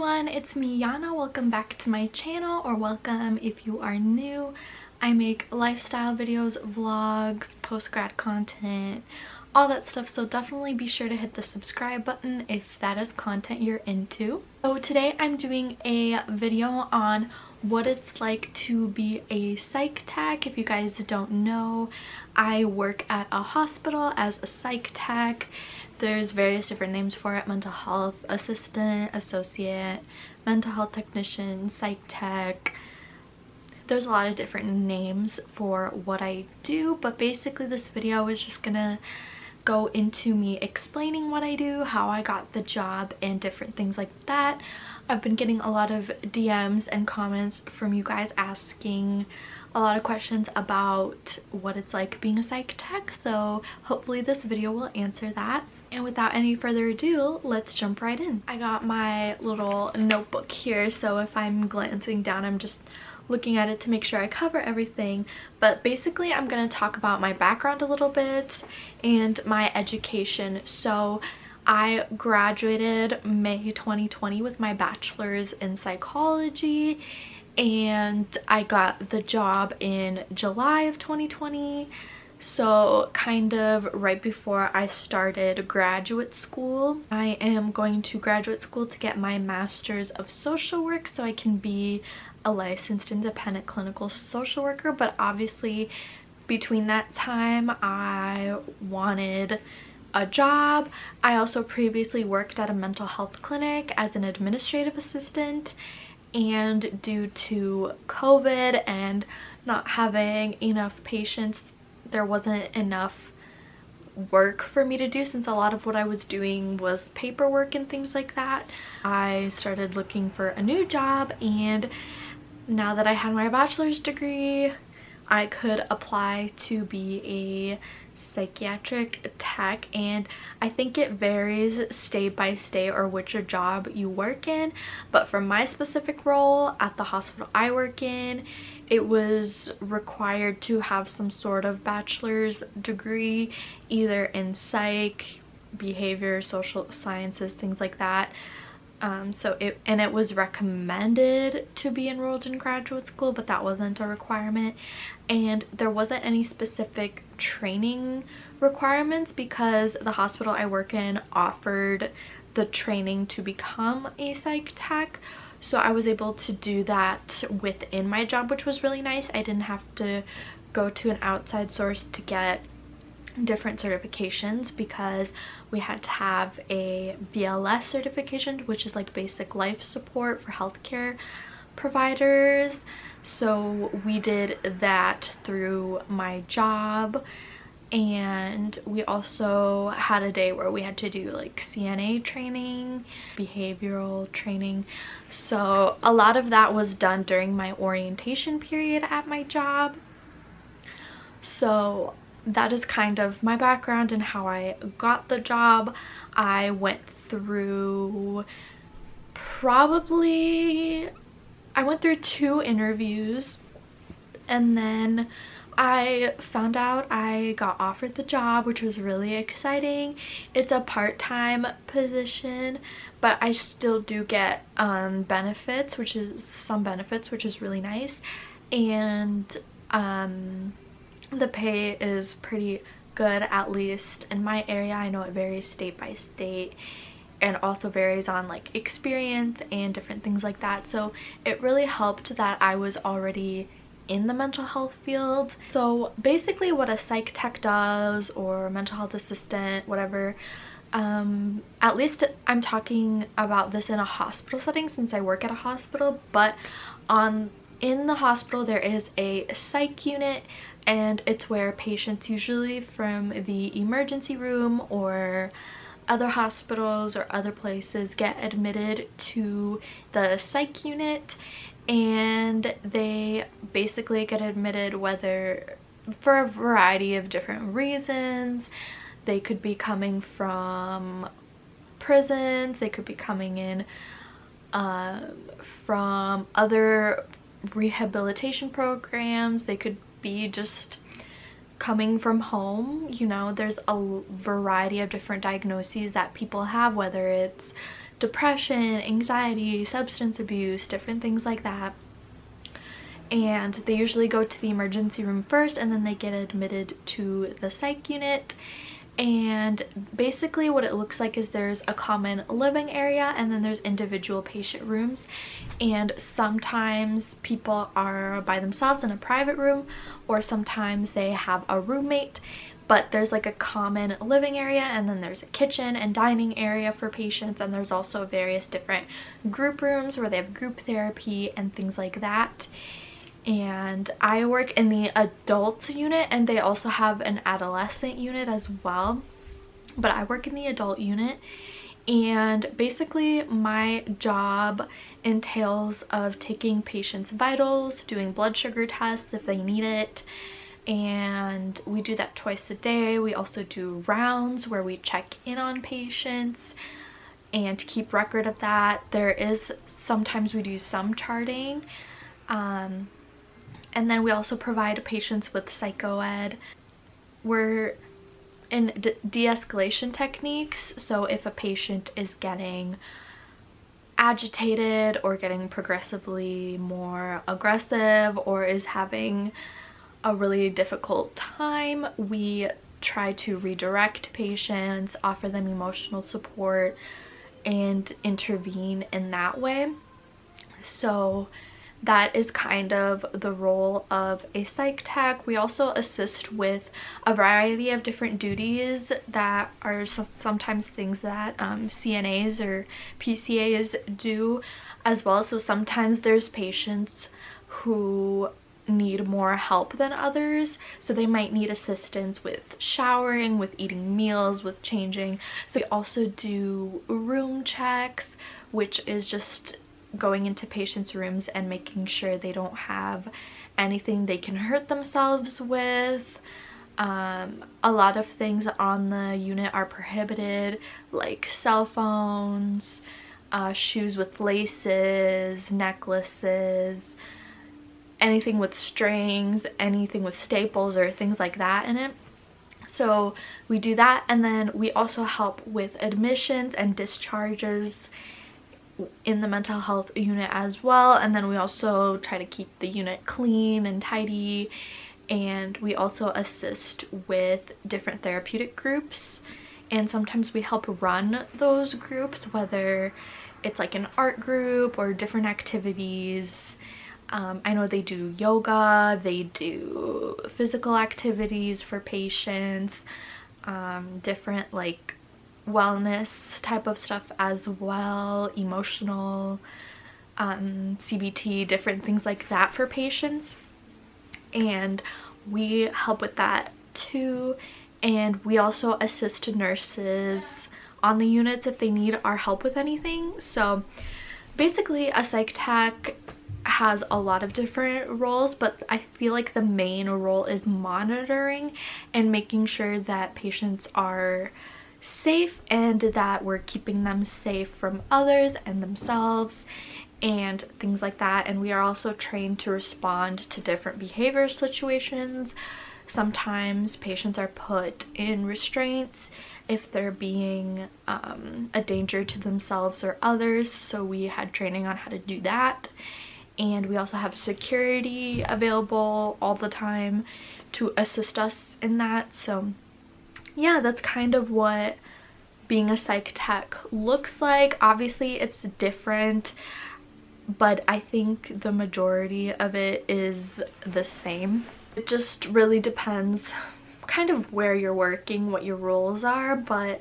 everyone, it's me Yana. Welcome back to my channel, or welcome if you are new. I make lifestyle videos, vlogs, post-grad content, all that stuff, so definitely be sure to hit the subscribe button if that is content you're into. So today I'm doing a video on what it's like to be a psych tech. If you guys don't know, I work at a hospital as a psych tech. There's various different names for it: mental health assistant, associate, mental health technician, psych tech. There's a lot of different names for what I do, but basically this video is just gonna go into me explaining what I do, how I got the job, and different things like that. I've been getting a lot of DMs and comments from you guys asking a lot of questions about what it's like being a psych tech, so hopefully this video will answer that. And without any further ado, let's jump right in. I got my little notebook here, so if I'm glancing down, I'm just looking at it to make sure I cover everything. But basically I'm going to talk about my background a little bit and my education. So I graduated May 2020 with my bachelor's in psychology, and I got the job in July of 2020. So kind of right before I started graduate school. I am going to graduate school to get my master's of social work so I can be a licensed independent clinical social worker. But obviously between that time I wanted a job. I also previously worked at a mental health clinic as an administrative assistant, and due to COVID and not having enough patients, there wasn't enough work for me to do, since a lot of what I was doing was paperwork and things like that. I started looking for a new job, and now that I had my bachelor's degree, I could apply to be a psychiatric tech. And I think it varies state by state or which job you work in, but for my specific role at the hospital I work in, it was required to have some sort of bachelor's degree, either in psych, behavior, social sciences, things like that. It was recommended to be enrolled in graduate school, but that wasn't a requirement. And there wasn't any specific training requirements because the hospital I work in offered the training to become a psych tech. So I was able to do that within my job, which was really nice. I didn't have to go to an outside source to get different certifications, because we had to have a BLS certification, which is like basic life support for healthcare providers. So we did that through my job, and we also had a day where we had to do like CNA training, behavioral training. So a lot of that was done during my orientation period at my job. So that is kind of my background and how I got the job. I went through 2 interviews, and then I found out I got offered the job, which was really exciting. It's a part-time position, but I still do get benefits, which is really nice. And the pay is pretty good, at least in my area. I know it varies state by state and also varies on like experience and different things like that. So it really helped that I was already in the mental health field. So basically what a psych tech does, or mental health assistant, whatever, at least I'm talking about this in a hospital setting since I work at a hospital, but in the hospital there is a psych unit, and it's where patients usually from the emergency room or other hospitals or other places get admitted to the psych unit, and they basically get admitted whether for a variety of different reasons. They could be coming from prisons, they could be coming in from other rehabilitation programs, they could be just coming from home. You know, there's a variety of different diagnoses that people have, whether it's depression, anxiety, substance abuse, different things like that. And they usually go to the emergency room first, and then they get admitted to the psych unit. And basically what it looks like is there's a common living area, and then there's individual patient rooms. And sometimes people are by themselves in a private room, or sometimes they have a roommate. But there's like a common living area, and then there's a kitchen and dining area for patients, and there's also various different group rooms where they have group therapy and things like that. And I work in the adult unit, and they also have an adolescent unit as well, but I work in the adult unit. And basically my job entails of taking patients' vitals, doing blood sugar tests if they need it, and we do that twice a day. We also do rounds where we check in on patients and keep record of that. There is sometimes we do some charting, and then we also provide patients with psychoed. We're in de-escalation techniques, so if a patient is getting agitated or getting progressively more aggressive or is having a really difficult time, we try to redirect patients, offer them emotional support, and intervene in that way. So that is kind of the role of a psych tech. We also assist with a variety of different duties that are sometimes things that CNAs or PCAs do as well. So sometimes there's patients who need more help than others, so they might need assistance with showering, with eating meals, with changing. So we also do room checks, which is just going into patients' rooms and making sure they don't have anything they can hurt themselves with. A lot of things on the unit are prohibited, like cell phones, shoes with laces, necklaces, anything with strings, anything with staples or things like that in it. So we do that, and then we also help with admissions and discharges in the mental health unit as well. And then we also try to keep the unit clean and tidy, and we also assist with different therapeutic groups, and sometimes we help run those groups, whether it's like an art group or different activities. I know they do yoga, they do physical activities for patients, different like wellness type of stuff as well, emotional, CBT, different things like that for patients. And we help with that too. And we also assist nurses on the units if they need our help with anything. So basically a psych tech has a lot of different roles, but I feel like the main role is monitoring and making sure that patients are safe and that we're keeping them safe from others and themselves and things like that. And we are also trained to respond to different behavior situations. Sometimes patients are put in restraints if they're being a danger to themselves or others, so we had training on how to do that. And we also have security available all the time to assist us in that. So yeah, that's kind of what being a psych tech looks like. Obviously it's different, but I think the majority of it is the same. It just really depends kind of where you're working, what your roles are, but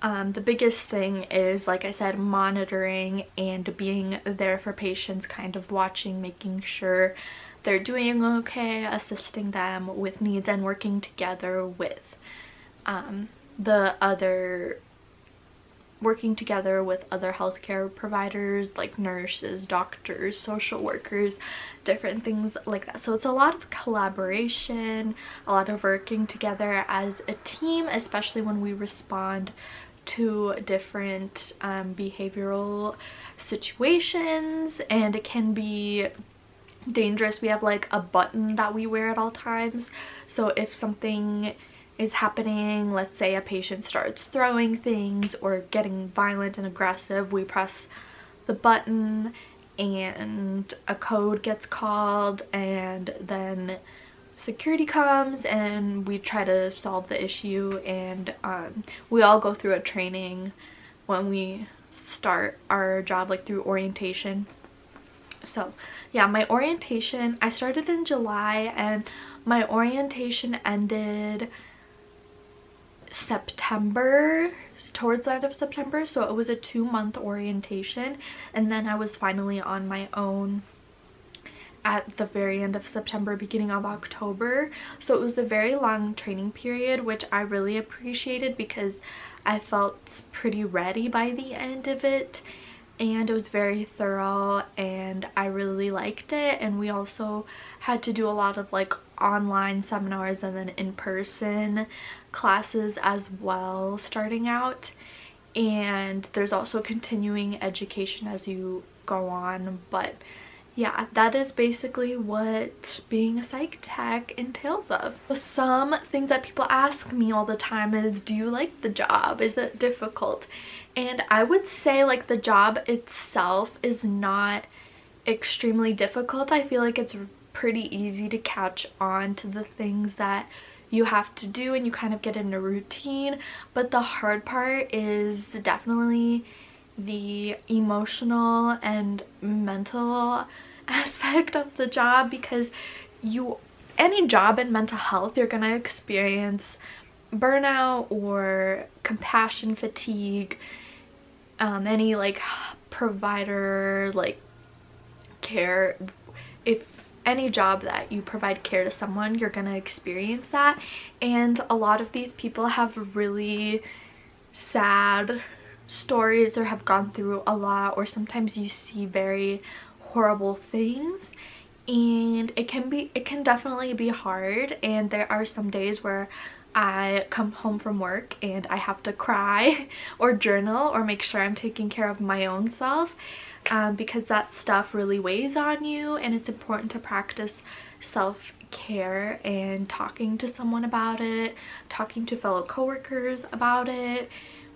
the biggest thing is, like I said, monitoring and being there for patients, kind of watching, making sure they're doing okay, assisting them with needs, and working together with working together with other healthcare providers like nurses, doctors, social workers, different things like that. So it's a lot of collaboration, a lot of working together as a team, especially when we respond to different behavioral situations, and it can be dangerous. We have like a button that we wear at all times, so if something is happening. Let's say a patient starts throwing things or getting violent and aggressive, we press the button and a code gets called, and then security comes and we try to solve the issue. And we all go through a training when we start our job, like through orientation. So yeah, my orientation, I started in July and my orientation ended September, towards the end of September. So it was a 2-month orientation, and then I was finally on my own at the very end of September, beginning of October. So it was a very long training period, which I really appreciated because I felt pretty ready by the end of it, and it was very thorough and I really liked it. And we also had to do a lot of like online seminars and then in-person classes as well starting out, and there's also continuing education as you go on. But yeah, that is basically what being a psych tech entails of. Some things that people ask me all the time is, do you like the job? Is it difficult? And I would say like the job itself is not extremely difficult. I feel like it's pretty easy to catch on to the things that you have to do and you kind of get in a routine. But the hard part is definitely the emotional and mental aspect of the job, because any job in mental health, you're gonna experience burnout or compassion fatigue, any like provider like care. If any job that you provide care to someone, you're gonna experience that. And a lot of these people have really sad stories or have gone through a lot, or sometimes you see very horrible things, and it can definitely be hard. And there are some days where I come home from work and I have to cry or journal or make sure I'm taking care of my own self, because that stuff really weighs on you, and it's important to practice self-care and talking to someone about it, talking to fellow coworkers about it,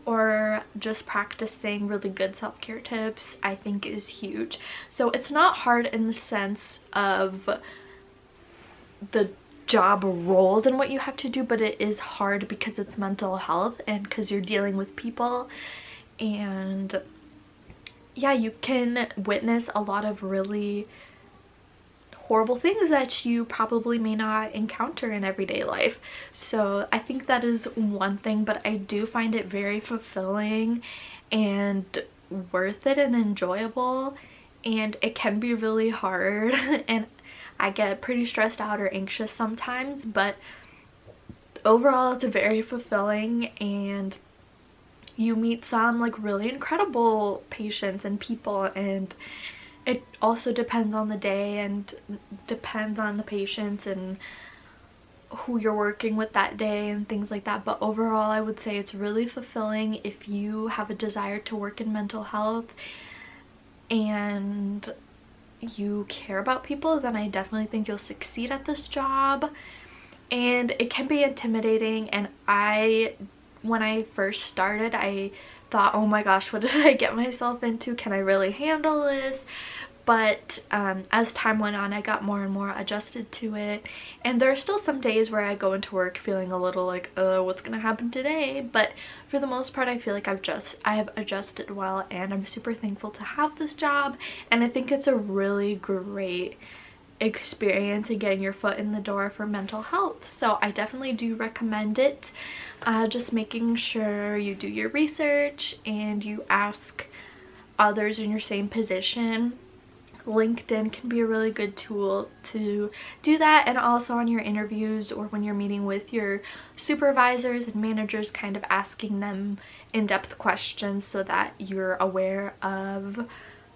or just practicing really good self-care tips, I think is huge. So it's not hard in the sense of the job roles and what you have to do, but it is hard because it's mental health and because you're dealing with people. And yeah, you can witness a lot of really horrible things that you probably may not encounter in everyday life. So I think that is one thing, but I do find it very fulfilling and worth it and enjoyable. And it can be really hard and I get pretty stressed out or anxious sometimes, but overall it's very fulfilling, and you meet some like really incredible patients and people, and it also depends on the day and depends on the patients and who you're working with that day and things like that. But overall I would say it's really fulfilling. If you have a desire to work in mental health and you care about people, then I definitely think you'll succeed at this job. And it can be intimidating, and when I first started I thought, oh my gosh, what did I get myself into? Can I really handle this? But as time went on, I got more and more adjusted to it, and there are still some days where I go into work feeling a little like, what's gonna happen today? But for the most part I feel like I have adjusted well, and I'm super thankful to have this job. And I think it's a really great experience in getting your foot in the door for mental health, so I definitely do recommend it. Just making sure you do your research and you ask others in your same position. LinkedIn can be a really good tool to do that, and also on your interviews or when you're meeting with your supervisors and managers, kind of asking them in-depth questions so that you're aware of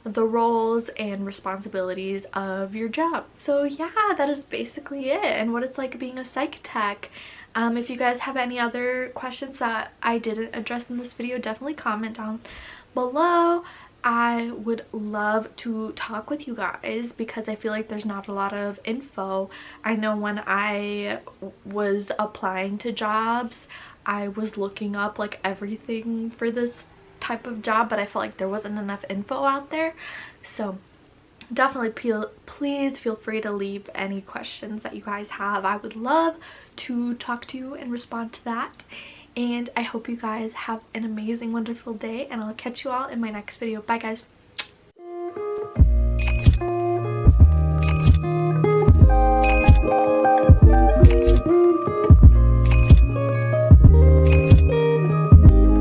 the roles and responsibilities of your job. So yeah, that is basically it and what it's like being a psych tech. If you guys have any other questions that I didn't address in this video, definitely comment down below. I would love to talk with you guys because I feel like there's not a lot of info. I know when I was applying to jobs, I was looking up like everything for this type of job, but I felt like there wasn't enough info out there. So definitely please feel free to leave any questions that you guys have. I would love to talk to you and respond to that. And I hope you guys have an amazing, wonderful day, and I'll catch you all in my next video. Bye guys.